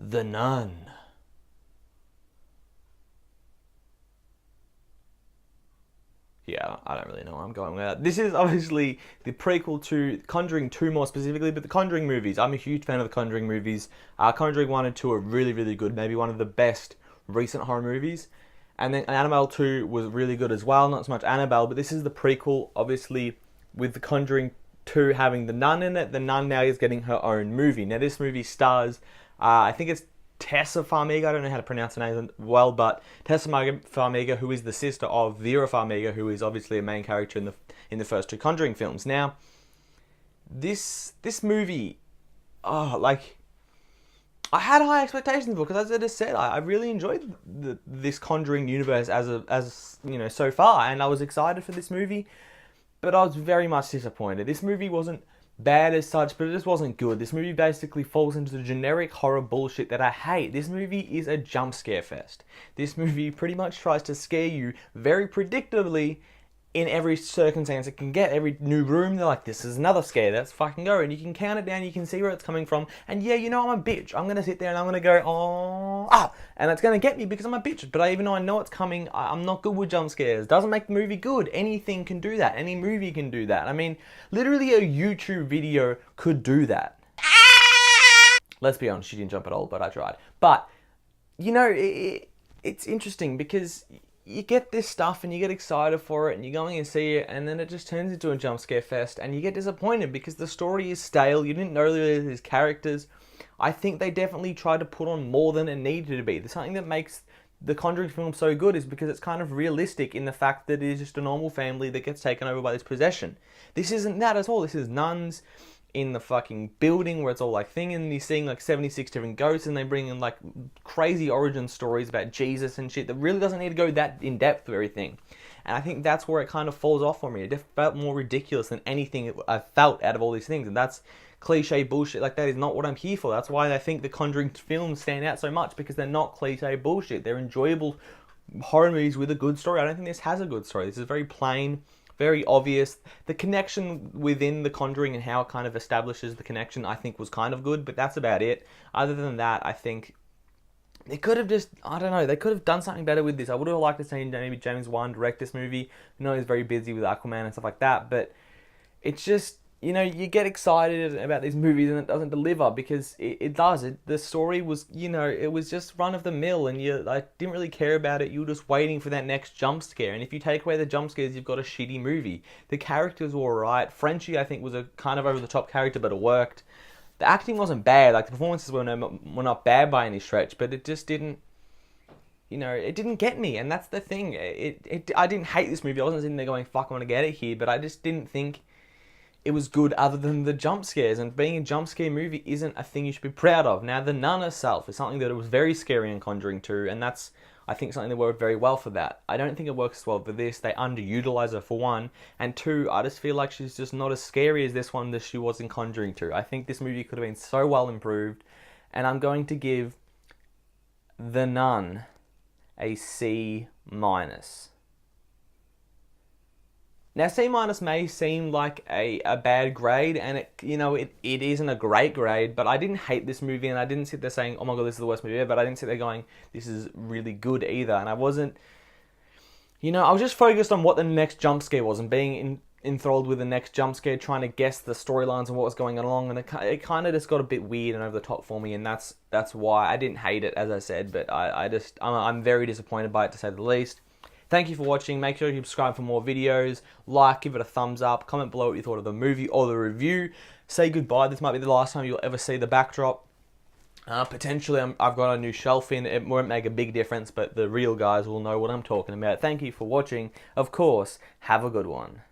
The Nun. Yeah, I don't really know where I'm going with that. This is obviously the prequel to Conjuring 2 more specifically, but the Conjuring movies. I'm a huge fan of the Conjuring movies. Conjuring 1 and 2 are really, really good. Maybe one of the best recent horror movies. And then Annabelle 2 was really good as well. Not so much Annabelle, but this is the prequel, obviously, with the Conjuring 2 having the nun in it. The nun now is getting her own movie. Now, this movie stars, I think it's Taissa Farmiga, I don't know how to pronounce her name well, but Taissa Farmiga, who is the sister of Vera Farmiga, who is obviously a main character in the first two Conjuring films. Now, this movie, like, I had high expectations for, because as I just said, I really enjoyed this Conjuring universe as you know, so far, and I was excited for this movie, but I was very much disappointed. This movie wasn't bad as such, but it just wasn't good. This movie basically falls into the generic horror bullshit that I hate. This movie is a jump scare fest. This movie pretty much tries to scare you very predictably in every circumstance it can get. Every new room, they're like, this is another scare, let's fucking go. And you can count it down, you can see where it's coming from. And yeah, you know, I'm a bitch. I'm gonna sit there and I'm gonna go, and it's gonna get me because I'm a bitch. But even though I know it's coming, I'm not good with jump scares. Doesn't make the movie good. Anything can do that. Any movie can do that. I mean, literally a YouTube video could do that. Let's be honest, she didn't jump at all, but I tried. But, you know, it's interesting because you get this stuff and you get excited for it and you're going and see it, and then it just turns into a jump scare fest and you get disappointed because the story is stale. You didn't know these characters. I think they definitely tried to put on more than it needed to be. There's something that makes the Conjuring film so good is because it's kind of realistic in the fact that it is just a normal family that gets taken over by this possession. This isn't that at all. This is nuns in the fucking building where it's all like thing, and you're seeing like 76 different ghosts, and they bring in like crazy origin stories about Jesus and shit that really doesn't need to go that in depth with everything. And I think that's where it kind of falls off for me. It just felt more ridiculous than anything I felt out of all these things, and that's cliche bullshit. Like, that is not what I'm here for. That's why I think the Conjuring films stand out so much, because they're not cliche bullshit. They're enjoyable horror movies with a good story. I don't think this has a good story. This is very plain, very obvious. The connection within The Conjuring and how it kind of establishes the connection, I think, was kind of good, but that's about it. Other than that, I think they could have just, I don't know, they could have done something better with this. I would have liked to see maybe James Wan direct this movie. I know he's very busy with Aquaman and stuff like that, but it's just, you know, you get excited about these movies and it doesn't deliver, because it does. The story was, you know, it was just run of the mill, and you like didn't really care about it. You were just waiting for that next jump scare. And if you take away the jump scares, you've got a shitty movie. The characters were alright. Frenchie, I think, was a kind of over the top character, but it worked. The acting wasn't bad. Like, the performances were not bad by any stretch, but it just didn't, you know, it didn't get me. And that's the thing. I didn't hate this movie. I wasn't sitting there going, fuck, I want to get it here, but I just didn't think it was good other than the jump scares, and being a jump scare movie isn't a thing you should be proud of. Now, the nun herself is something that was very scary in Conjuring 2, and that's, I think, something that worked very well for that. I don't think it works as well for this. They underutilize her, for one, and two, I just feel like she's just not as scary as this one that she was in Conjuring 2. I think this movie could have been so well improved, and I'm going to give The Nun a C-. Now, C- may seem like a bad grade, and it isn't a great grade, but I didn't hate this movie, and I didn't sit there saying, oh my god, this is the worst movie ever, but I didn't sit there going, this is really good either, and I wasn't, you know, I was just focused on what the next jump scare was, and being enthralled with the next jump scare, trying to guess the storylines and what was going along, and it kind of just got a bit weird and over the top for me, and that's why I didn't hate it, as I said, but I'm very disappointed by it, to say the least. Thank you for watching. Make sure you subscribe for more videos. Like, give it a thumbs up. Comment below what you thought of the movie or the review. Say goodbye. This might be the last time you'll ever see the backdrop. Potentially, I've got a new shelf in. It won't make a big difference, but the real guys will know what I'm talking about. Thank you for watching. Of course, have a good one.